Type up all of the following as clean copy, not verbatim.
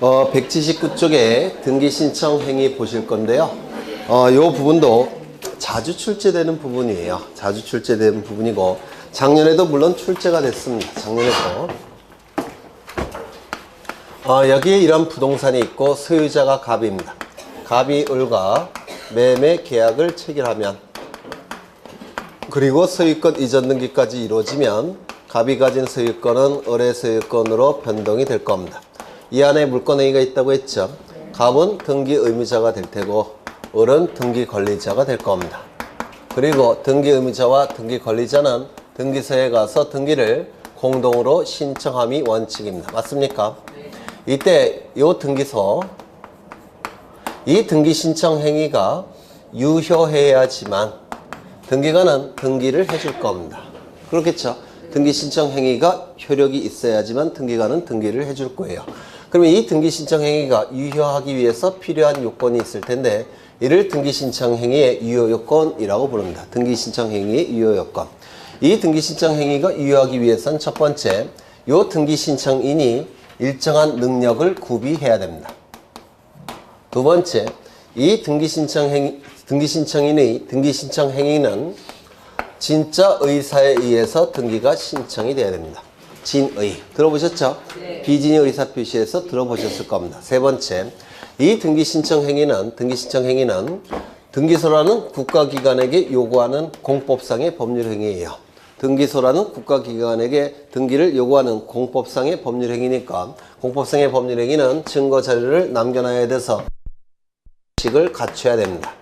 179쪽에 등기 신청 행위 보실 건데요. 요 부분도 자주 출제되는 부분이에요. 자주 출제되는 부분이고, 작년에도 물론 출제가 됐습니다. 작년에도. 여기에 이런 부동산이 있고 소유자가 갑입니다. 갑이 을과 매매 계약을 체결하면, 그리고 소유권 이전 등기까지 이루어지면 갑이 가진 소유권은 을의 소유권으로 변동이 될 겁니다. 이 안에 물권행위가 있다고 했죠. 갑은 등기 의무자가 될 테고 을은 등기 권리자가 될 겁니다. 그리고 등기 의무자와 등기 권리자는 등기소에 가서 등기를 공동으로 신청함이 원칙입니다. 맞습니까? 이때 이 등기소, 이 등기 신청 행위가 유효해야지만 등기관은 등기를 해줄 겁니다. 그렇겠죠? 등기 신청 행위가 효력이 있어야지만 등기관은 등기를 해줄 거예요. 그러면 이 등기 신청 행위가 유효하기 위해서 필요한 요건이 있을 텐데, 이를 등기 신청 행위의 유효 요건이라고 부릅니다. 등기 신청 행위의 유효 요건. 이 등기 신청 행위가 유효하기 위해서는 첫 번째, 요 등기 신청인이 일정한 능력을 구비해야 됩니다. 두 번째, 이 등기 신청인의 등기 신청 행위는 진짜 의사에 의해서 등기가 신청이 돼야 됩니다. 진의. 들어보셨죠? 네. 비진의 의사 표시에서 들어보셨을 겁니다. 세 번째, 이 등기 신청 행위는 등기소라는 국가기관에게 요구하는 공법상의 법률 행위예요. 등기소라는 국가기관에게 등기를 요구하는 공법상의 법률 행위니까, 공법상의 법률 행위는 증거 자료를 남겨놔야 돼서 방식을 갖춰야 됩니다.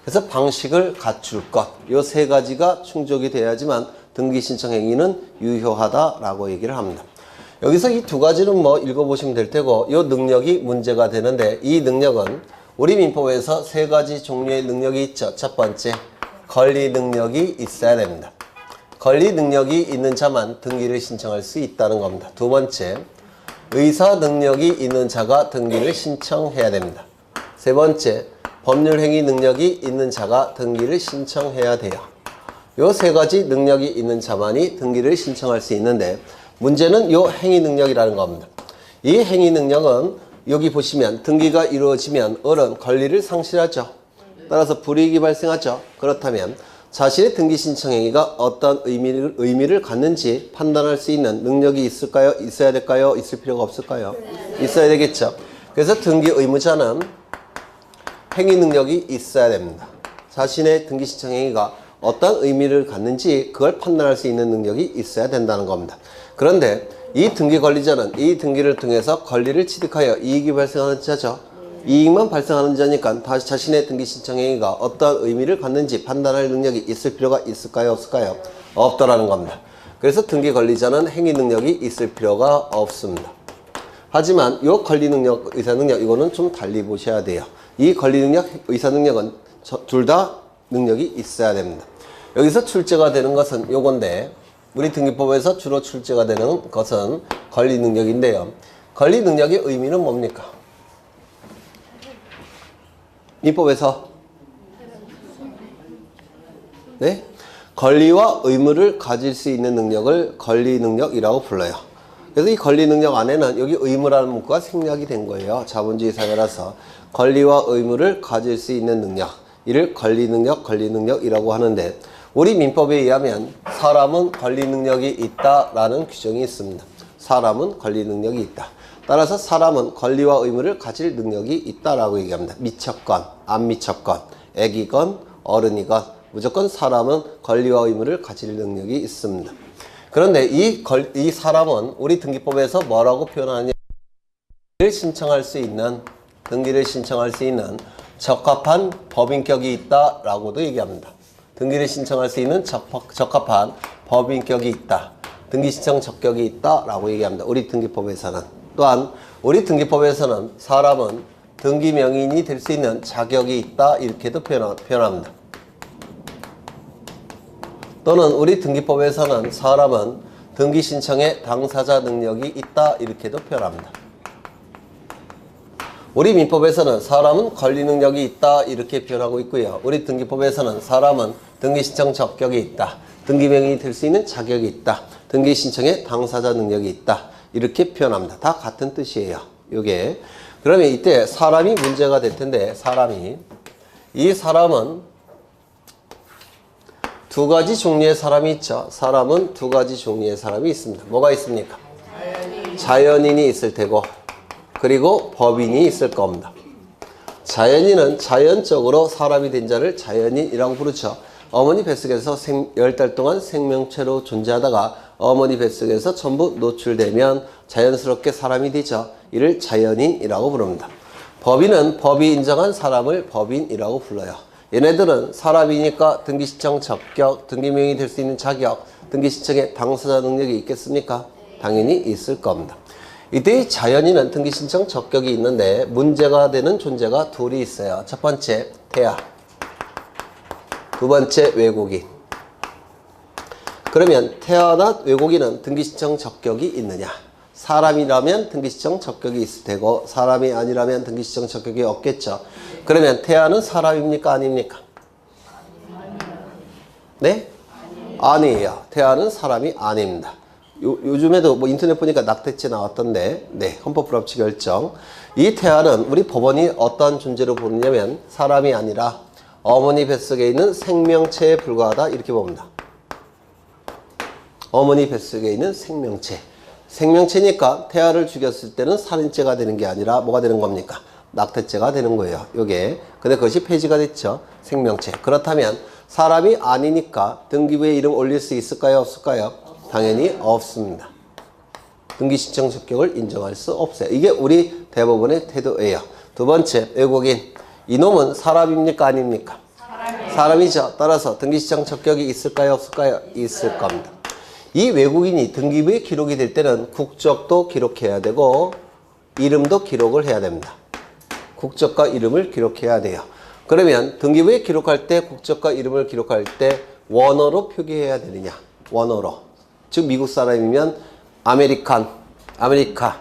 그래서 방식을 갖출 것, 요 세 가지가 충족이 돼야지만 등기 신청 행위는 유효하다라고 얘기를 합니다. 여기서 이 두 가지는 뭐 읽어보시면 될 테고, 요 능력이 문제가 되는데, 이 능력은 우리 민법에서 세 가지 종류의 능력이 있죠. 첫 번째, 권리 능력이 있어야 됩니다. 권리 능력이 있는 자만 등기를 신청할 수 있다는 겁니다. 두 번째, 의사 능력이 있는 자가 등기를 신청해야 됩니다. 세 번째, 법률행위 능력이 있는 자가 등기를 신청해야 돼요. 요 세 가지 능력이 있는 자만이 등기를 신청할 수 있는데, 문제는 요 행위 능력이라는 겁니다. 이 행위 능력은 여기 보시면 등기가 이루어지면 을은 권리를 상실하죠. 따라서 불이익이 발생하죠. 그렇다면 자신의 등기 신청 행위가 어떤 의미를 갖는지 판단할 수 있는 능력이 있을까요? 있어야 될까요? 있을 필요가 없을까요? 있어야 되겠죠. 그래서 등기 의무자는 행위 능력이 있어야 됩니다. 자신의 등기 신청 행위가 어떤 의미를 갖는지 그걸 판단할 수 있는 능력이 있어야 된다는 겁니다. 그런데 이 등기 권리자는 이 등기를 통해서 권리를 취득하여 이익이 발생하는 자죠. 이익만 발생하는 자니까 다시 자신의 등기 신청 행위가 어떤 의미를 갖는지 판단할 능력이 있을 필요가 있을까요? 없을까요? 없더라는 겁니다. 그래서 등기 권리자는 행위 능력이 있을 필요가 없습니다. 하지만 이 권리 능력, 의사 능력, 이거는 좀 달리 보셔야 돼요. 이 권리 능력, 의사 능력은 둘 다 능력이 있어야 됩니다. 여기서 출제가 되는 것은 요건데, 우리 등기법에서 주로 출제가 되는 것은 권리 능력인데요. 권리 능력의 의미는 뭡니까? 민법에서 네? 권리와 의무를 가질 수 있는 능력을 권리 능력이라고 불러요. 그래서 이 권리 능력 안에는 여기 의무라는 문구가 생략이 된 거예요. 자본주의 사회라서 권리와 의무를 가질 수 있는 능력, 이를 권리 능력이라고 하는데, 우리 민법에 의하면 사람은 권리 능력이 있다라는 규정이 있습니다. 사람은 권리 능력이 있다. 따라서 사람은 권리와 의무를 가질 능력이 있다라고 얘기합니다. 미쳤건 안 미쳤건 애기건 어른이건 무조건 사람은 권리와 의무를 가질 능력이 있습니다. 그런데 이 사람은 우리 등기법에서 뭐라고 표현하느냐, 등기를 신청할 수 있는 적합한 법인격이 있다라고도 얘기합니다. 등기를 신청할 수 있는 적합한 법인격이 있다. 등기 신청 적격이 있다라고 얘기합니다. 우리 등기법에서는. 또한 우리 등기법에서는 사람은 등기 명의인이 될 수 있는 자격이 있다, 이렇게도 표현합니다. 또는 우리 등기법에서는 사람은 등기 신청의 당사자 능력이 있다, 이렇게도 표현합니다. 우리 민법에서는 사람은 권리 능력이 있다, 이렇게 표현하고 있고요. 우리 등기법에서는 사람은 등기 신청 적격이 있다, 등기 명의인이 될 수 있는 자격이 있다, 등기 신청의 당사자 능력이 있다, 이렇게 표현합니다. 다 같은 뜻이에요. 요게. 그러면 이때 사람이 문제가 될 텐데, 이 사람은 두 가지 종류의 사람이 있죠. 사람은 두 가지 종류의 사람이 있습니다. 뭐가 있습니까? 자연인이 있을 테고, 그리고 법인이 있을 겁니다. 자연인은 자연적으로 사람이 된 자를 자연인이라고 부르죠. 어머니 뱃속에서 10달 동안 생명체로 존재하다가 어머니 뱃속에서 전부 노출되면 자연스럽게 사람이 되죠. 이를 자연인이라고 부릅니다. 법인은 법이 인정한 사람을 법인이라고 불러요. 얘네들은 사람이니까 등기신청 적격, 등기명의 될 수 있는 자격, 등기신청에 당사자 능력이 있겠습니까? 당연히 있을 겁니다. 이때 자연인은 등기신청 적격이 있는데 문제가 되는 존재가 둘이 있어요. 첫 번째, 태아. 두 번째, 외국인. 그러면 태아나 외국인은 등기신청 적격이 있느냐? 사람이라면 등기신청 적격이 있을 테고 사람이 아니라면 등기신청 적격이 없겠죠. 그러면 태아는 사람입니까? 아닙니까? 네? 아니에요. 태아는 사람이 아닙니다. 요즘에도 뭐 인터넷 보니까 낙태죄 나왔던데, 네, 헌법불합치 결정. 이 태아는 우리 법원이 어떠한 존재로 보느냐면 사람이 아니라 어머니 뱃속에 있는 생명체에 불과하다 이렇게 봅니다. 어머니 뱃속에 있는 생명체. 생명체니까 태아를 죽였을 때는 살인죄가 되는 게 아니라 뭐가 되는 겁니까? 낙태죄가 되는 거예요. 요게. 근데 그것이 폐지가 됐죠. 생명체. 그렇다면 사람이 아니니까 등기부에 이름 올릴 수 있을까요? 없을까요? 당연히 없습니다. 등기신청 적격을 인정할 수 없어요. 이게 우리 대법원의 태도예요. 두 번째, 외국인. 이놈은 사람입니까? 아닙니까? 사람이죠. 따라서 등기신청 적격이 있을까요? 없을까요? 있을 겁니다. 이 외국인이 등기부에 기록이 될 때는 국적도 기록해야 되고 이름도 기록을 해야 됩니다. 국적과 이름을 기록해야 돼요. 그러면 등기부에 기록할 때 국적과 이름을 기록할 때 원어로 표기해야 되느냐? 원어로. 즉 미국 사람이면 아메리칸, 아메리카,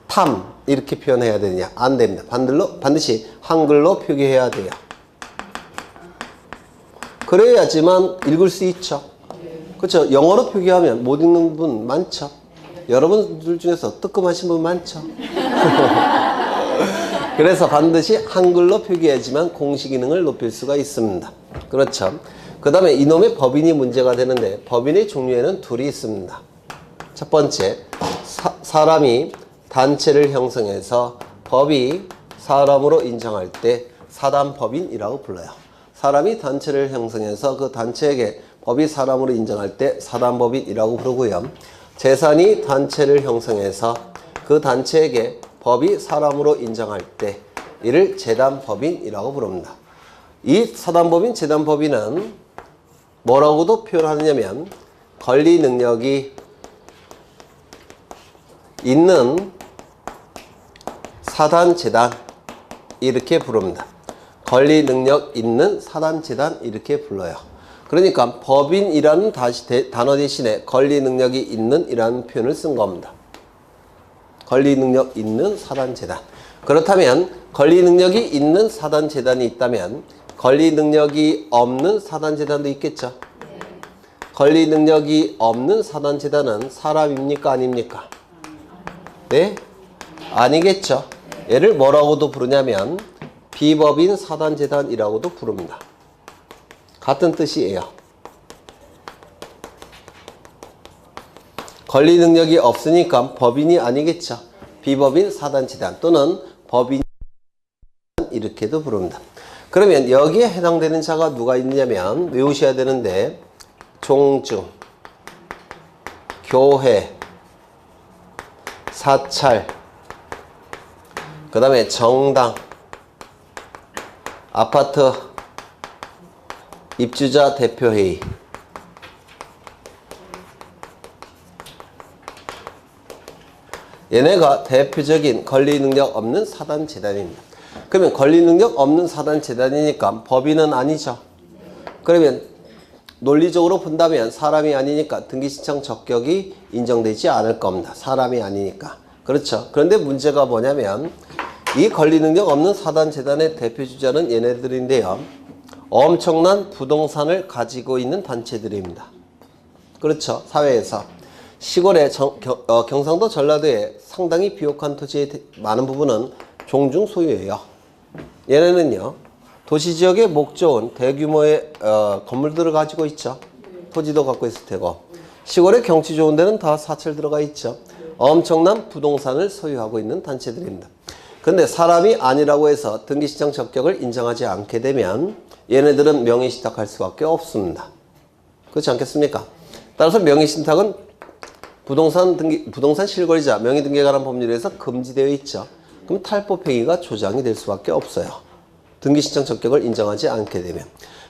탐 이렇게 표현해야 되느냐? 안 됩니다. 반드시 한글로 표기해야 돼요. 그래야지만 읽을 수 있죠. 그렇죠? 영어로 표기하면 못 읽는 분 많죠. 여러분들 중에서 뜨끔하신 분 많죠. 그래서 반드시 한글로 표기해야지만 공식 기능을 높일 수가 있습니다. 그렇죠? 그 다음에 이놈의 법인이 문제가 되는데 법인의 종류에는 둘이 있습니다. 첫 번째, 사람이 단체를 형성해서 법이 사람으로 인정할 때 사단법인이라고 불러요. 사람이 단체를 형성해서 그 단체에게 법이 사람으로 인정할 때 사단법인이라고 부르고요. 재산이 단체를 형성해서 그 단체에게 법이 사람으로 인정할 때 이를 재단법인이라고 부릅니다. 이 사단법인, 재단법인은 뭐라고도 표현하느냐면 권리 능력이 있는 사단재단 이렇게 부릅니다. 권리 능력 있는 사단재단 이렇게 불러요. 그러니까 법인이라는 단어 대신에 권리 능력이 있는 이라는 표현을 쓴 겁니다. 권리 능력 있는 사단재단. 그렇다면 권리 능력이 있는 사단재단이 있다면 권리 능력이 없는 사단재단도 있겠죠. 권리 능력이 없는 사단재단은 사람입니까? 아닙니까? 네? 아니겠죠. 얘를 뭐라고도 부르냐면 비법인 사단재단이라고도 부릅니다. 같은 뜻이에요. 권리 능력이 없으니까 법인이 아니겠죠. 비법인 사단재단 또는 법인 이렇게도 부릅니다. 그러면 여기에 해당되는 자가 누가 있냐면 외우셔야 되는데 종중, 교회, 사찰, 그 다음에 정당, 아파트, 입주자 대표회의, 얘네가 대표적인 권리 능력 없는 사단재단입니다. 그러면 권리 능력 없는 사단재단이니까 법인은 아니죠. 그러면 논리적으로 본다면 사람이 아니니까 등기신청 적격이 인정되지 않을 겁니다. 사람이 아니니까. 그렇죠. 그런데 문제가 뭐냐면 이 권리 능력 없는 사단재단의 대표주자는 얘네들인데요. 엄청난 부동산을 가지고 있는 단체들입니다. 그렇죠. 사회에서. 시골의 경상도 전라도에 상당히 비옥한 토지의 많은 부분은 종중 소유예요. 얘네는요, 도시지역에 목 좋은 대규모의 건물들을 가지고 있죠. 토지도 갖고 있을 테고, 시골에 경치 좋은 데는 다 사철 들어가 있죠. 엄청난 부동산을 소유하고 있는 단체들입니다. 근데 사람이 아니라고 해서 등기신청 적격을 인정하지 않게 되면 얘네들은 명의신탁할 수밖에 없습니다. 그렇지 않겠습니까? 따라서 명의신탁은 부동산 실거래자 명의등기에 관한 법률에서 금지되어 있죠. 그럼 탈법행위가 조장이 될 수밖에 없어요. 등기신청 적격을 인정하지 않게 되면.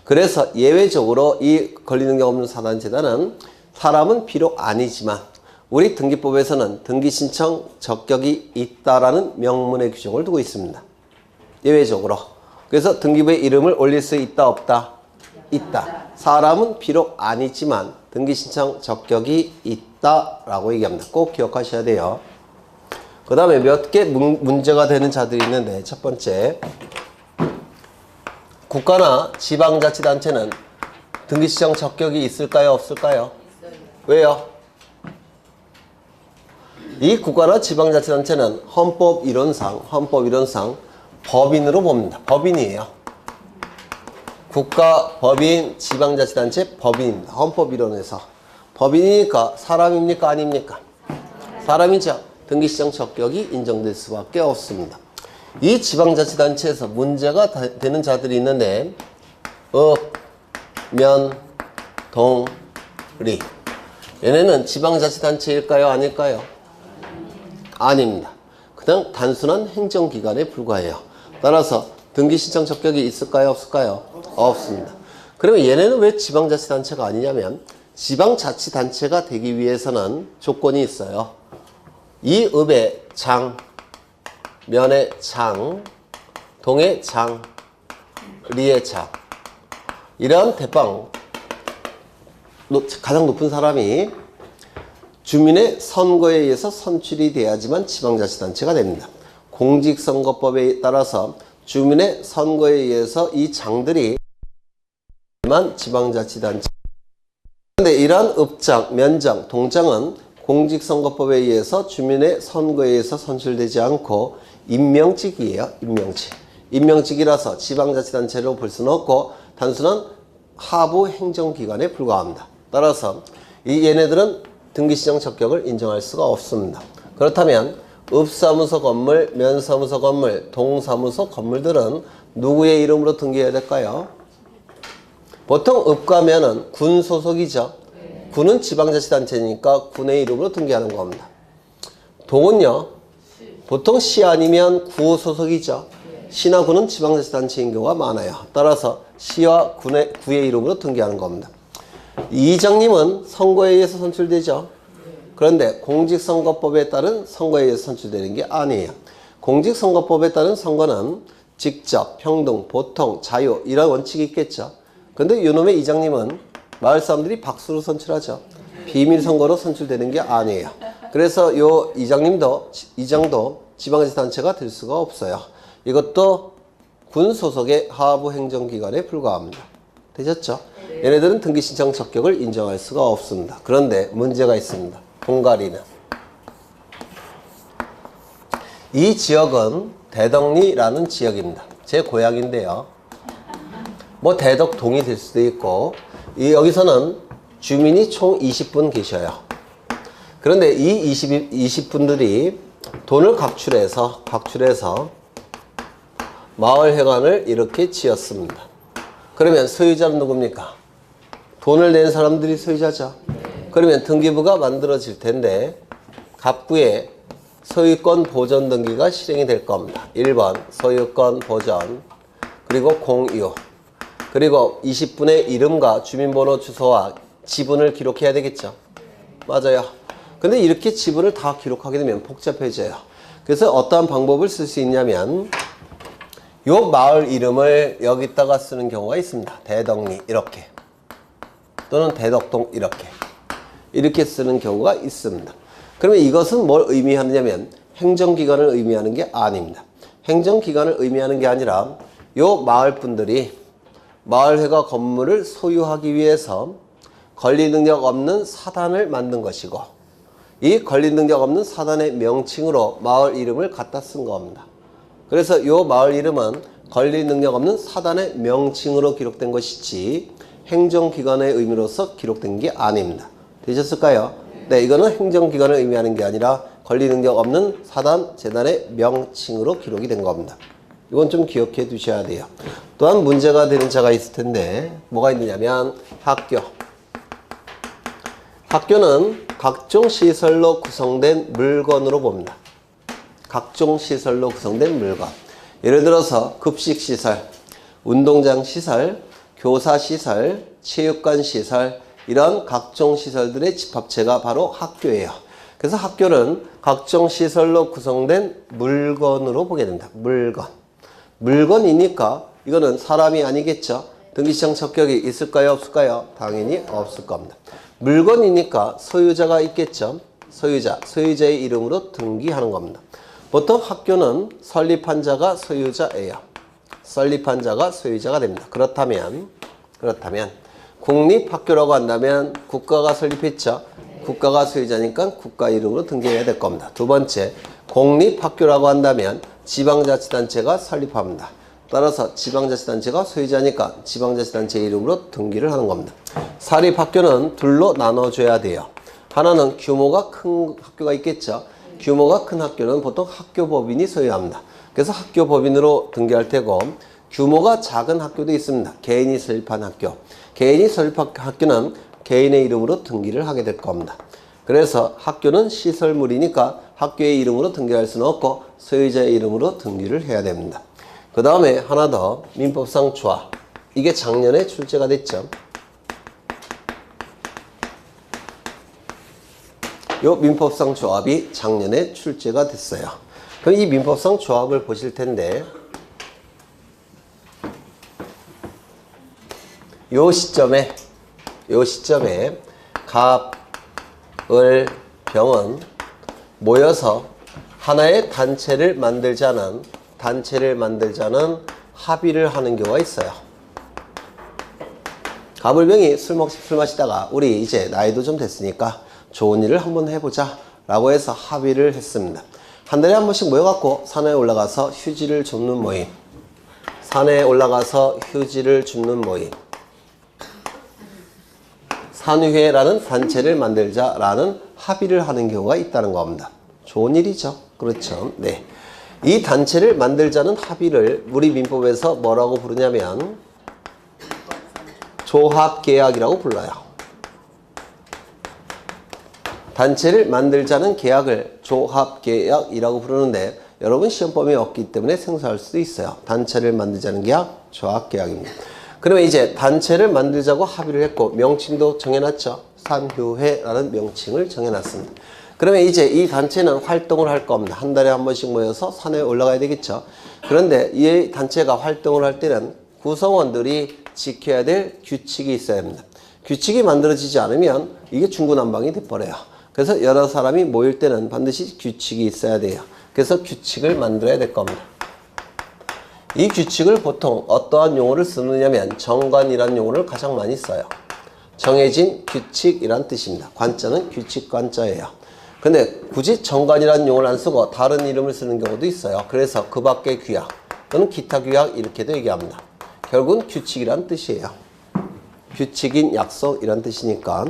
그래서 예외적으로 이 권리능력 없는 사단재단은 사람은 비록 아니지만 우리 등기법에서는 등기신청 적격이 있다라는 명문의 규정을 두고 있습니다. 예외적으로. 그래서 등기부에 이름을 올릴 수 있다 없다? 있다. 사람은 비록 아니지만 등기신청 적격이 있다라고 얘기합니다. 꼭 기억하셔야 돼요. 그 다음에 몇 개 문제가 되는 자들이 있는데, 첫 번째, 국가나 지방자치단체는 등기신청 적격이 있을까요? 없을까요? 왜요? 이 국가나 지방자치단체는 헌법 이론상 법인으로 봅니다. 법인이에요. 국가, 법인, 지방자치단체 법인입니다. 헌법 이론에서. 법인이니까 사람입니까? 아닙니까? 사람이죠. 등기신청 적격이 인정될 수밖에 없습니다. 이 지방자치단체에서 문제가 되는 자들이 있는데, 읍, 면, 동, 리. 얘네는 지방자치단체일까요? 아닐까요? 아닙니다. 그냥 단순한 행정기관에 불과해요. 따라서 등기신청 적격이 있을까요? 없을까요? 없습니다. 그러면 얘네는 왜 지방자치단체가 아니냐면, 지방자치단체가 되기 위해서는 조건이 있어요. 이 읍의 장, 면의 장, 동의 장, 리의 장. 이러한 대빵, 가장 높은 사람이 주민의 선거에 의해서 선출이 돼야지만 지방자치단체가 됩니다. 공직선거법에 따라서 주민의 선거에 의해서 이 장들이 만 지방자치단체. 그런데 이러한 읍장, 면장, 동장은 공직선거법에 의해서 주민의 선거에 의해서 선출되지 않고 임명직이에요. 임명직이라서 지방자치단체로 볼 수는 없고 단순한 하부 행정기관에 불과합니다. 따라서 이 얘네들은 등기신청 적격을 인정할 수가 없습니다. 그렇다면 읍사무소 건물, 면사무소 건물, 동사무소 건물들은 누구의 이름으로 등기해야 될까요? 보통 읍과 면은 군 소속이죠. 군은 지방자치단체니까 군의 이름으로 등기하는 겁니다. 동은요, 보통 시 아니면 구 소속이죠. 시나 군은 지방자치단체인 경우가 많아요. 따라서 시와 구의 이름으로 등기하는 겁니다. 이장님은 선거에 의해서 선출되죠. 그런데 공직선거법에 따른 선거에 의해서 선출되는 게 아니에요. 공직선거법에 따른 선거는 직접, 평등, 보통, 자유 이런 원칙이 있겠죠. 근데 요놈의 이장님은 마을 사람들이 박수로 선출하죠. 비밀 선거로 선출되는 게 아니에요. 그래서 요 이장도 지방자치단체가 될 수가 없어요. 이것도 군 소속의 하부 행정기관에 불과합니다. 되셨죠? 얘네들은 등기신청 적격을 인정할 수가 없습니다. 그런데 문제가 있습니다. 동가리는. 이 지역은 대덕리라는 지역입니다. 제 고향인데요. 뭐 대덕동이 될 수도 있고, 여기서는 주민이 총 20분 계셔요. 그런데 이 20분들이 돈을 각출해서 마을회관을 이렇게 지었습니다. 그러면 소유자는 누굽니까? 돈을 낸 사람들이 소유자죠. 그러면 등기부가 만들어질 텐데 갑구에 소유권 보전 등기가 실행이 될 겁니다. 1번 소유권 보전, 그리고 공유, 그리고 20분의 이름과 주민번호, 주소와 지분을 기록해야 되겠죠. 맞아요. 근데 이렇게 지분을 다 기록하게 되면 복잡해져요. 그래서 어떠한 방법을 쓸 수 있냐면 요 마을 이름을 여기다가 쓰는 경우가 있습니다. 대덕리 이렇게, 또는 대덕동 이렇게 쓰는 경우가 있습니다. 그러면 이것은 뭘 의미하느냐면 행정기관을 의미하는 게 아닙니다. 행정기관을 의미하는 게 아니라 요 마을 분들이 마을회관 건물을 소유하기 위해서 권리능력 없는 사단을 만든 것이고, 이 권리 능력 없는 사단의 명칭으로 마을 이름을 갖다 쓴 겁니다. 그래서 이 마을 이름은 권리 능력 없는 사단의 명칭으로 기록된 것이지 행정기관의 의미로서 기록된 게 아닙니다. 되셨을까요? 네, 이거는 행정기관을 의미하는 게 아니라 권리 능력 없는 사단, 재단의 명칭으로 기록이 된 겁니다. 이건 좀 기억해 두셔야 돼요. 또한 문제가 되는 자가 있을 텐데 뭐가 있느냐면 학교. 학교는 각종 시설로 구성된 물건으로 봅니다. 각종 시설로 구성된 물건. 예를 들어서 급식시설, 운동장 시설, 교사시설, 체육관 시설, 이런 각종 시설들의 집합체가 바로 학교예요. 그래서 학교는 각종 시설로 구성된 물건으로 보게 됩니다. 물건. 물건이니까 이거는 사람이 아니겠죠. 등기시장 적격이 있을까요? 없을까요? 당연히 없을 겁니다. 물건이니까 소유자가 있겠죠. 소유자의 이름으로 등기하는 겁니다. 보통 학교는 설립한 자가 소유자예요. 설립한 자가 소유자가 됩니다. 그렇다면 국립학교라고 한다면 국가가 설립했죠. 국가가 소유자니까 국가 이름으로 등기해야 될 겁니다. 두 번째, 공립학교라고 한다면 지방자치단체가 설립합니다. 따라서 지방자치단체가 소유자니까 지방자치단체 이름으로 등기를 하는 겁니다. 사립학교는 둘로 나눠줘야 돼요. 하나는 규모가 큰 학교가 있겠죠. 규모가 큰 학교는 보통 학교법인이 소유합니다. 그래서 학교법인으로 등기할 테고, 규모가 작은 학교도 있습니다. 개인이 설립한 학교. 개인이 설립한 학교는 개인의 이름으로 등기를 하게 될 겁니다. 그래서 학교는 시설물이니까 학교의 이름으로 등기할 수는 없고 소유자의 이름으로 등기를 해야 됩니다. 그 다음에 하나 더, 민법상 조합. 이게 작년에 출제가 됐죠. 요 민법상 조합이 작년에 출제가 됐어요. 그럼 이 민법상 조합을 보실 텐데 요 시점에 갑, 을, 병은 모여서 하나의 단체를 만들자는 합의를 하는 경우가 있어요. 갑을병이 술 마시다가 우리 이제 나이도 좀 됐으니까 좋은 일을 한번 해보자 라고 해서 합의를 했습니다. 한 달에 한 번씩 모여갖고 산에 올라가서 휴지를 줍는 모임. 산의회라는 단체를 만들자라는 합의를 하는 경우가 있다는 겁니다. 좋은 일이죠. 그렇죠. 네. 이 단체를 만들자는 합의를 우리 민법에서 뭐라고 부르냐면 조합계약이라고 불러요. 단체를 만들자는 계약을 조합계약이라고 부르는데 여러분 시험범위 없기 때문에 생소할 수도 있어요. 단체를 만들자는 계약, 조합계약입니다. 그러면 이제 단체를 만들자고 합의를 했고 명칭도 정해놨죠. 산휴회라는 명칭을 정해놨습니다. 그러면 이제 이 단체는 활동을 할 겁니다. 한 달에 한 번씩 모여서 산에 올라가야 되겠죠. 그런데 이 단체가 활동을 할 때는 구성원들이 지켜야 될 규칙이 있어야 합니다. 규칙이 만들어지지 않으면 이게 중구난방이 돼버려요. 그래서 여러 사람이 모일 때는 반드시 규칙이 있어야 돼요. 그래서 규칙을 만들어야 될 겁니다. 이 규칙을 보통 어떠한 용어를 쓰느냐면 정관이라는 용어를 가장 많이 써요. 정해진 규칙이란 뜻입니다. 관자는 규칙 관자예요. 근데 굳이 정관이라는 용어를 안 쓰고 다른 이름을 쓰는 경우도 있어요. 그래서 그 밖의 규약 또는 기타 규약 이렇게도 얘기합니다. 결국은 규칙이란 뜻이에요. 규칙인 약속이란 뜻이니까.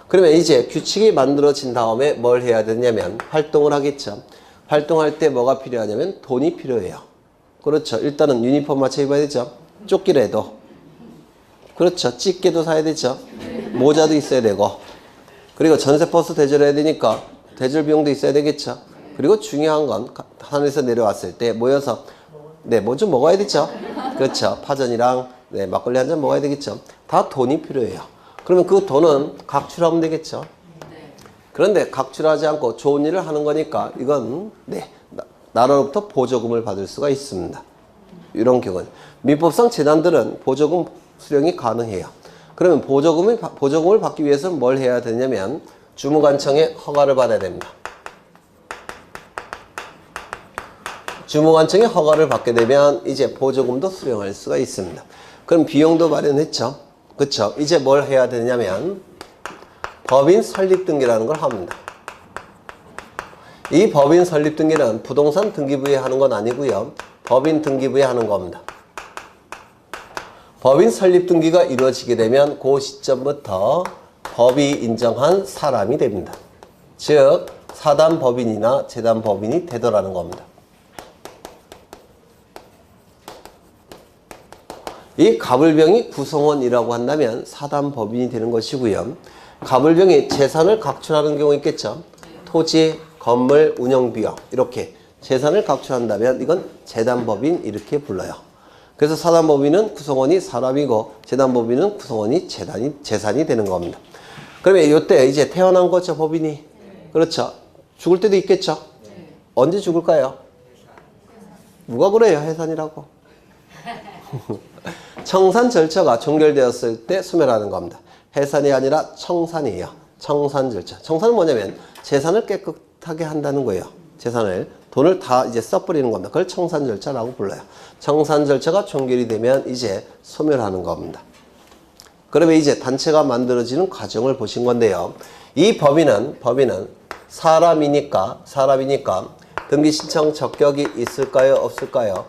그러면 이제 규칙이 만들어진 다음에 뭘 해야 되냐면 활동을 하겠죠. 활동할 때 뭐가 필요하냐면 돈이 필요해요. 그렇죠. 일단은 유니폼 맞춰 입어야 되죠. 조끼라도. 그렇죠. 집게도 사야 되죠. 모자도 있어야 되고. 그리고 전세버스 대절해야 되니까 대절 비용도 있어야 되겠죠. 그리고 중요한 건 하늘에서 내려왔을 때 모여서 뭐 좀 먹어야 되죠. 그렇죠. 파전이랑 막걸리 한 잔 먹어야 되겠죠. 다 돈이 필요해요. 그러면 그 돈은 각출하면 되겠죠. 그런데 각출하지 않고 좋은 일을 하는 거니까 이건 나라로부터 보조금을 받을 수가 있습니다. 이런 경우는 민법상 재단들은 보조금 수령이 가능해요. 그러면 보조금을 받기 위해서는 뭘 해야 되냐면 주무관청의 허가를 받아야 됩니다. 주무관청의 허가를 받게 되면 이제 보조금도 수령할 수가 있습니다. 그럼 비용도 마련했죠. 그렇죠. 이제 뭘 해야 되냐면 법인 설립 등기라는 걸 합니다. 이 법인 설립 등기는 부동산 등기부에 하는 건 아니고요. 법인 등기부에 하는 겁니다. 법인 설립 등기가 이루어지게 되면 그 시점부터 법이 인정한 사람이 됩니다. 즉 사단법인이나 재단법인이 되더라는 겁니다. 이 갑을병이 구성원이라고 한다면 사단법인이 되는 것이고요. 갑을병이 재산을 각출하는 경우 있겠죠. 토지, 건물, 운영비용 이렇게 재산을 각출한다면 이건 재단법인 이렇게 불러요. 그래서 사단법인은 구성원이 사람이고 재단법인은 구성원이 재산이 되는 겁니다. 그러면 이때 이제 태어난 거죠, 법인이. 그렇죠. 죽을 때도 있겠죠. 언제 죽을까요? 누가 그래요, 해산이라고. 청산 절차가 종결되었을 때 소멸하는 겁니다. 해산이 아니라 청산이에요. 청산 절차. 청산은 뭐냐면 재산을 깨끗하게 한다는 거예요. 재산을, 돈을 다 이제 써버리는 겁니다. 그걸 청산 절차라고 불러요. 청산 절차가 종결이 되면 이제 소멸하는 겁니다. 그러면 이제 단체가 만들어지는 과정을 보신 건데요. 이 법인은 사람이니까 등기 신청 적격이 있을까요? 없을까요?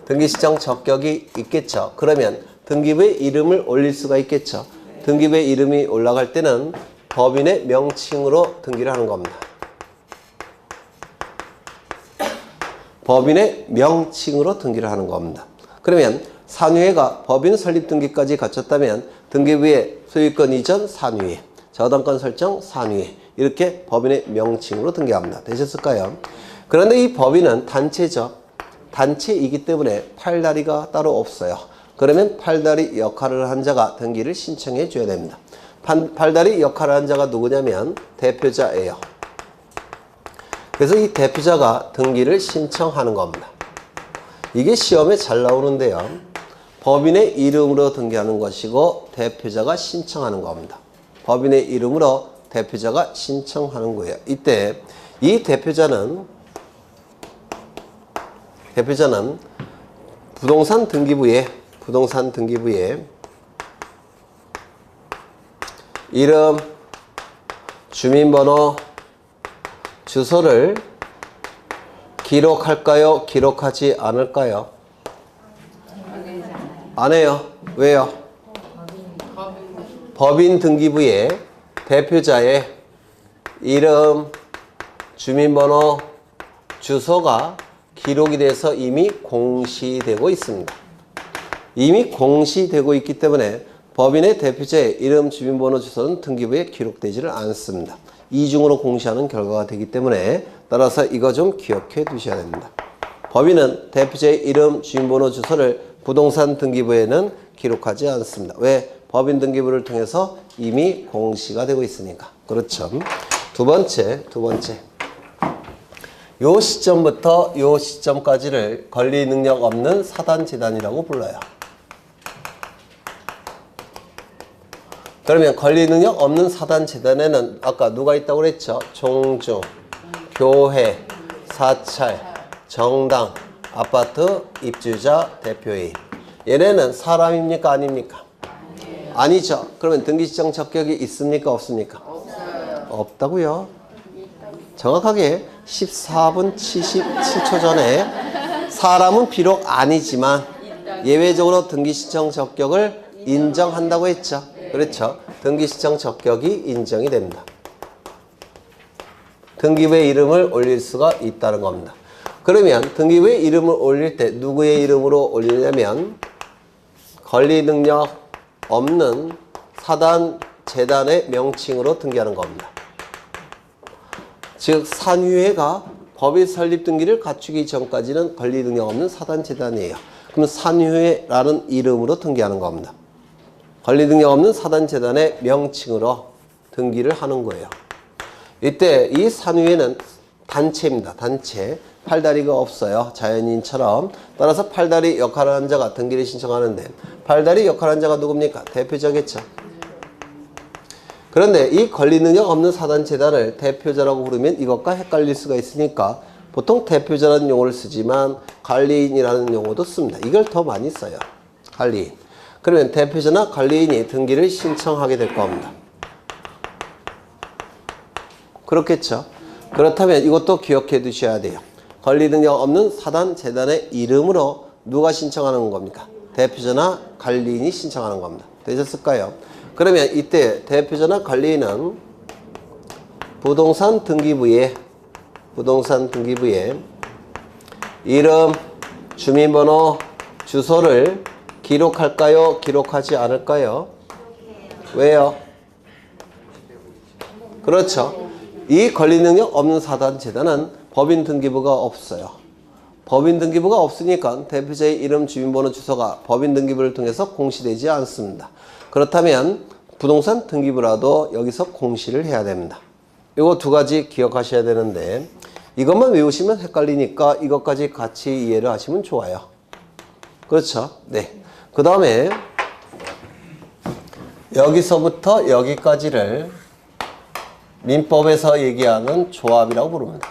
등기 신청 적격이 있겠죠. 그러면 등기부에 이름을 올릴 수가 있겠죠. 등기부에 이름이 올라갈 때는 법인의 명칭으로 등기를 하는 겁니다. 법인의 명칭으로 등기를 하는 겁니다. 그러면 산유회가 법인 설립 등기까지 갖췄다면 등기부에 소유권 이전 산유회, 저당권 설정 산유회 이렇게 법인의 명칭으로 등기합니다. 되셨을까요? 그런데 이 법인은 단체죠. 단체이기 때문에 팔다리가 따로 없어요. 그러면 팔다리 역할을 한 자가 등기를 신청해 줘야 됩니다. 팔다리 역할을 한 자가 누구냐면 대표자예요. 그래서 이 대표자가 등기를 신청하는 겁니다. 이게 시험에 잘 나오는데요. 법인의 이름으로 등기하는 것이고 대표자가 신청하는 겁니다. 법인의 이름으로 대표자가 신청하는 거예요. 이때 이 대표자는 부동산 등기부에 이름, 주민번호, 주소를 기록할까요? 기록하지 않을까요? 안 해요. 왜요? 법인 등기부에 대표자의 이름, 주민번호, 주소가 기록이 돼서 이미 공시되고 있습니다. 이미 공시되고 있기 때문에 법인의 대표자의 이름, 주민번호, 주소는 등기부에 기록되지를 않습니다. 이중으로 공시하는 결과가 되기 때문에 따라서 이거 좀 기억해 두셔야 됩니다. 법인은 대표자의 이름, 주민번호, 주소를 부동산 등기부에는 기록하지 않습니다. 왜? 법인 등기부를 통해서 이미 공시가 되고 있으니까. 그렇죠. 두 번째. 요 시점부터 요 시점까지를 권리 능력 없는 사단재단이라고 불러요. 그러면 권리 능력 없는 사단재단에는 아까 누가 있다고 그랬죠? 종중, 교회, 사찰, 정당, 아파트, 입주자, 대표인. 얘네는 사람입니까? 아닙니까? 아니죠. 그러면 등기시청 적격이 있습니까? 없습니까? 없어요. 없다고요? 정확하게 14분 77초 전에 사람은 비록 아니지만 예외적으로 등기시청 적격을 인정한다고 했죠. 그렇죠. 등기시청 적격이 인정이 됩니다. 등기부에 이름을 올릴 수가 있다는 겁니다. 그러면 등기부에 이름을 올릴 때 누구의 이름으로 올리냐면 권리 능력 없는 사단, 재단의 명칭으로 등기하는 겁니다. 즉 산유회가 법인 설립 등기를 갖추기 전까지는 권리 능력 없는 사단, 재단이에요. 그럼 산유회라는 이름으로 등기하는 겁니다. 권리 능력 없는 사단, 재단의 명칭으로 등기를 하는 거예요. 이때 이 산유회는 단체입니다. 단체. 팔다리가 없어요. 자연인처럼. 따라서 팔다리 역할을 한 자가 등기를 신청하는데 팔다리 역할을 한 자가 누굽니까? 대표자겠죠. 그런데 이 권리 능력 없는 사단재단을 대표자라고 부르면 이것과 헷갈릴 수가 있으니까 보통 대표자라는 용어를 쓰지만 관리인이라는 용어도 씁니다. 이걸 더 많이 써요. 관리인. 그러면 대표자나 관리인이 등기를 신청하게 될 겁니다. 그렇겠죠. 그렇다면 이것도 기억해 두셔야 돼요. 권리능력 없는 사단, 재단의 이름으로 누가 신청하는 겁니까? 대표자나 관리인이 신청하는 겁니다. 되셨을까요? 그러면 이때 대표자나 관리인은 부동산 등기부에 이름, 주민번호, 주소를 기록할까요? 기록하지 않을까요? 왜요? 그렇죠. 이 권리능력 없는 사단, 재단은 법인 등기부가 없어요. 법인 등기부가 없으니까 대표자의 이름, 주민번호, 주소가 법인 등기부를 통해서 공시되지 않습니다. 그렇다면 부동산 등기부라도 여기서 공시를 해야 됩니다. 이거 두 가지 기억하셔야 되는데 이것만 외우시면 헷갈리니까 이것까지 같이 이해를 하시면 좋아요. 그렇죠? 네. 그 다음에 여기서부터 여기까지를 민법에서 얘기하는 조합이라고 부릅니다.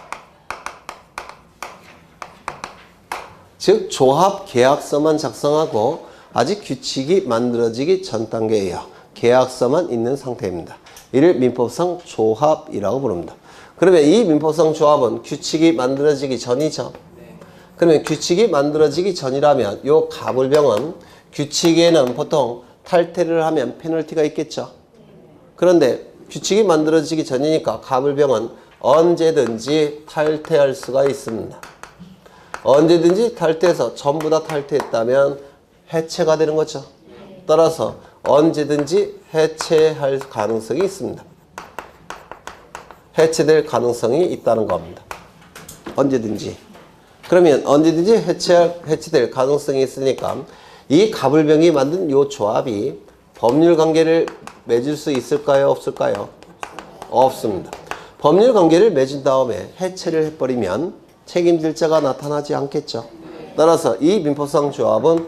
즉 조합 계약서만 작성하고 아직 규칙이 만들어지기 전 단계예요. 계약서만 있는 상태입니다. 이를 민법상 조합이라고 부릅니다. 그러면 이 민법상 조합은 규칙이 만들어지기 전이죠. 그러면 규칙이 만들어지기 전이라면 요 가불병은 규칙에는 보통 탈퇴를 하면 페널티가 있겠죠. 그런데 규칙이 만들어지기 전이니까 가불병은 언제든지 탈퇴할 수가 있습니다. 언제든지 탈퇴해서 전부 다 탈퇴했다면 해체가 되는 거죠. 따라서 언제든지 해체할 가능성이 있습니다. 해체될 가능성이 있다는 겁니다. 언제든지. 그러면 언제든지 해체될 가능성이 있으니까 이 가불병이 만든 이 조합이 법률 관계를 맺을 수 있을까요? 없을까요? 없습니다. 법률 관계를 맺은 다음에 해체를 해버리면 책임질 자가 나타나지 않겠죠. 따라서 이 민법상 조합은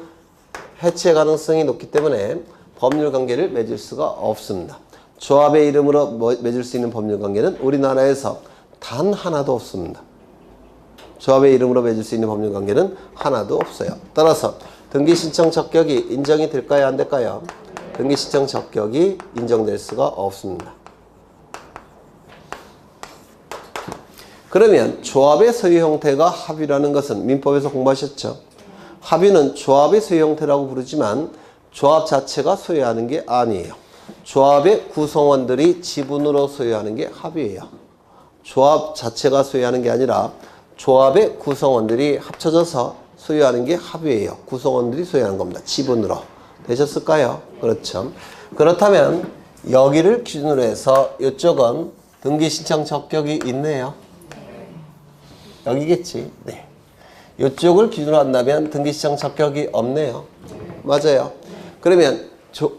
해체 가능성이 높기 때문에 법률 관계를 맺을 수가 없습니다. 조합의 이름으로 맺을 수 있는 법률 관계는 우리나라에서 단 하나도 없습니다. 조합의 이름으로 맺을 수 있는 법률 관계는 하나도 없어요. 따라서 등기신청 적격이 인정이 될까요? 안 될까요? 등기신청 적격이 인정될 수가 없습니다. 그러면 조합의 소유 형태가 합의라는 것은 민법에서 공부하셨죠? 합의는 조합의 소유 형태라고 부르지만 조합 자체가 소유하는 게 아니에요. 조합의 구성원들이 지분으로 소유하는 게 합의예요. 조합 자체가 소유하는 게 아니라 조합의 구성원들이 합쳐져서 소유하는 게 합의예요. 구성원들이 소유하는 겁니다. 지분으로. 되셨을까요? 그렇죠. 그렇다면 여기를 기준으로 해서 이쪽은 등기신청 적격이 있네요. 여기겠지. 네. 이쪽을 기준으로 한다면 등기신청 적격이 없네요. 맞아요. 그러면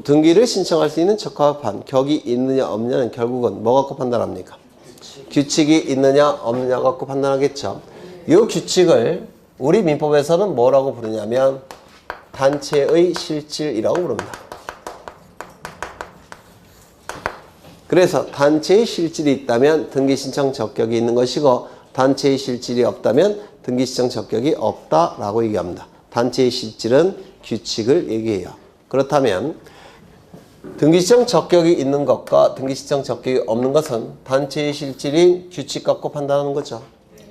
등기를 신청할 수 있는 적합한 격이 있느냐 없느냐는 결국은 뭐 갖고 판단합니까? 규칙이 있느냐 없느냐 갖고 판단하겠죠. 이 규칙을 우리 민법에서는 뭐라고 부르냐면 단체의 실질이라고 부릅니다. 그래서 단체의 실질이 있다면 등기신청 적격이 있는 것이고 단체의 실질이 없다면 등기신청 적격이 없다라고 얘기합니다. 단체의 실질은 규칙을 얘기해요. 그렇다면 등기신청 적격이 있는 것과 등기신청 적격이 없는 것은 단체의 실질인 규칙 갖고 판단하는 거죠.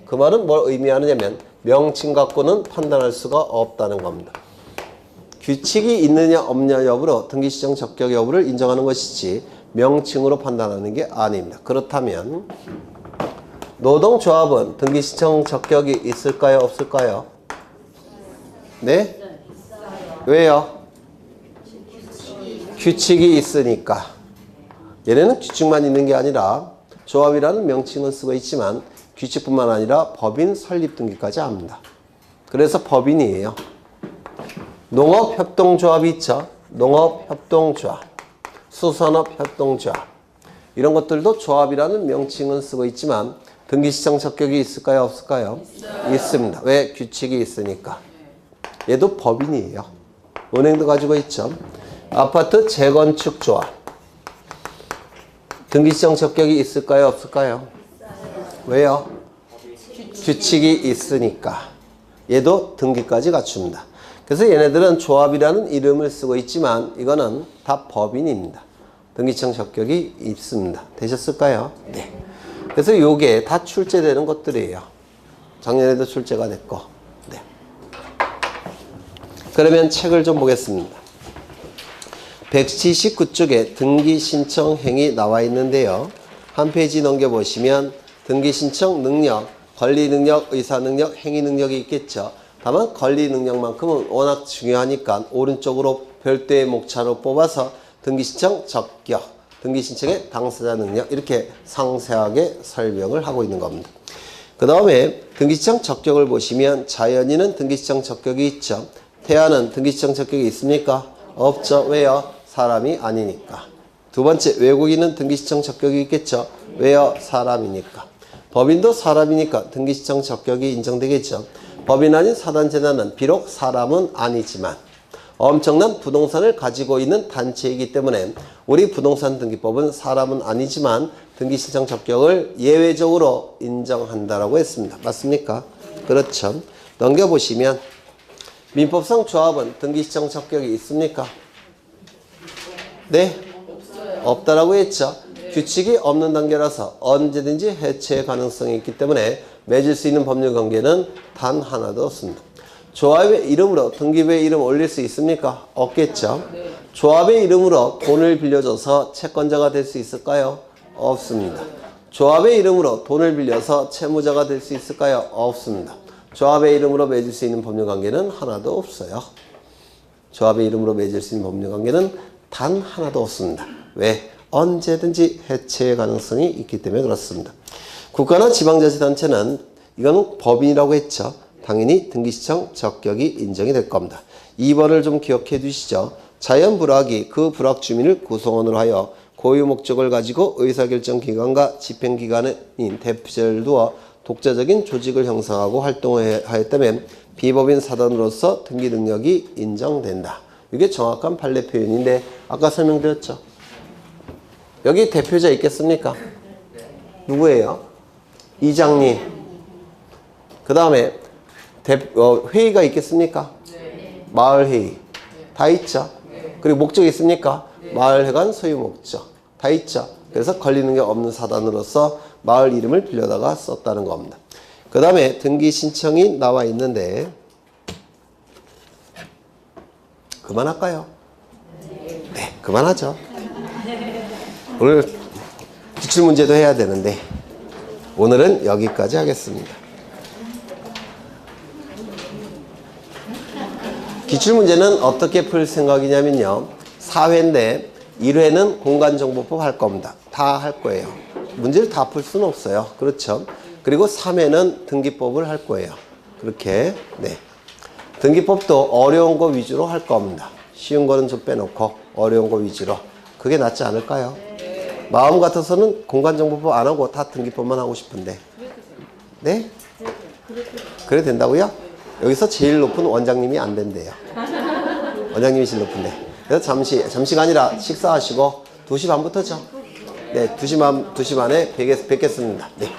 그 말은 뭘 의미하느냐면 명칭 갖고는 판단할 수가 없다는 겁니다. 규칙이 있느냐 없느냐 여부로 등기신청 적격 여부를 인정하는 것이지 명칭으로 판단하는 게 아닙니다. 그렇다면 노동조합은 등기신청 적격이 있을까요? 없을까요? 네? 왜요? 규칙이 있으니까. 얘네는 규칙만 있는 게 아니라 조합이라는 명칭은 쓰고 있지만 규칙뿐만 아니라 법인 설립 등기까지 합니다. 그래서 법인이에요. 농업협동조합이 있죠. 농업협동조합, 수산업협동조합 이런 것들도 조합이라는 명칭은 쓰고 있지만 등기신청 적격이 있을까요? 없을까요? 있습니다. 왜? 규칙이 있으니까. 얘도 법인이에요. 은행도 가지고 있죠. 아파트 재건축 조합. 등기신청 적격이 있을까요? 없을까요? 왜요? 규칙이 있으니까. 얘도 등기까지 갖춥니다. 그래서 얘네들은 조합이라는 이름을 쓰고 있지만 이거는 다 법인입니다. 등기신청 적격이 있습니다. 되셨을까요? 네. 그래서 요게 다 출제되는 것들이에요. 작년에도 출제가 됐고. 네. 그러면 책을 좀 보겠습니다. 179쪽에 등기 신청 행위 나와 있는데요. 한 페이지 넘겨보시면 등기 신청 능력, 권리 능력, 의사 능력, 행위 능력이 있겠죠. 다만 권리 능력만큼은 워낙 중요하니까 오른쪽으로 별도의 목차로 뽑아서 등기 신청 적격, 등기 신청의 당사자 능력 이렇게 상세하게 설명을 하고 있는 겁니다. 그 다음에 등기 신청 적격을 보시면 자연인은 등기 신청 적격이 있죠. 태아는 등기 신청 적격이 있습니까? 없죠. 왜요? 사람이 아니니까. 두 번째, 외국인은 등기 신청 적격이 있겠죠. 왜요? 사람이니까. 법인도 사람이니까 등기 신청 적격이 인정되겠죠. 법인 아닌 사단재단은 비록 사람은 아니지만 엄청난 부동산을 가지고 있는 단체이기 때문에 우리 부동산 등기법은 사람은 아니지만 등기 신청 적격을 예외적으로 인정한다라고 했습니다. 맞습니까? 그렇죠. 넘겨보시면 민법상 조합은 등기 신청 적격이 있습니까? 네? 없다라고 했죠. 규칙이 없는 단계라서 언제든지 해체의 가능성이 있기 때문에 맺을 수 있는 법률 관계는 단 하나도 없습니다. 조합의 이름으로 등기부에 이름 올릴 수 있습니까? 없겠죠. 조합의 이름으로 돈을 빌려줘서 채권자가 될 수 있을까요? 없습니다. 조합의 이름으로 돈을 빌려서 채무자가 될 수 있을까요? 없습니다. 조합의 이름으로 맺을 수 있는 법률 관계는 하나도 없어요. 조합의 이름으로 맺을 수 있는 법률 관계는 단 하나도 없습니다. 왜? 언제든지 해체의 가능성이 있기 때문에 그렇습니다. 국가나 지방자치단체는 이거는 법인이라고 했죠. 당연히 등기신청 적격이 인정이 될 겁니다. 2번을 좀 기억해 두시죠. 자연불확이 그 불확 주민을 구성원으로 하여 고유 목적을 가지고 의사결정기관과 집행기관인 대표자를 두어 독자적인 조직을 형성하고 활동하였다면 비법인 사단으로서 등기 능력이 인정된다. 이게 정확한 판례 표현인데 아까 설명드렸죠. 여기 대표자 있겠습니까? 누구예요? 이장님. 그 다음에 회의가 있겠습니까? 마을회의. 다 있죠. 그리고 목적이 있습니까? 마을회관 소유 목적. 다 있죠. 그래서 권리능력 없는 사단으로서 마을 이름을 빌려다가 썼다는 겁니다. 그 다음에 등기 신청이 나와 있는데 그만할까요? 네, 그만하죠. 오늘 기출문제도 해야 되는데 오늘은 여기까지 하겠습니다. 기출문제는 어떻게 풀 생각이냐면요. 4회인데 1회는 공간정보법 할 겁니다. 다 할 거예요. 문제를 다 풀 수는 없어요. 그렇죠? 그리고 3회는 등기법을 할 거예요. 그렇게 네. 등기법도 어려운 거 위주로 할 겁니다. 쉬운 거는 좀 빼놓고 어려운 거 위주로. 그게 낫지 않을까요? 마음 같아서는 공간정보법 안 하고 다 등기법만 하고 싶은데. 네? 그래 된다고요? 여기서 제일 높은 원장님이 안 된대요. 원장님이 제일 높은데. 그래서 잠시가 아니라 식사하시고 2시 반부터죠. 네, 2시 반에 뵙겠습니다. 네.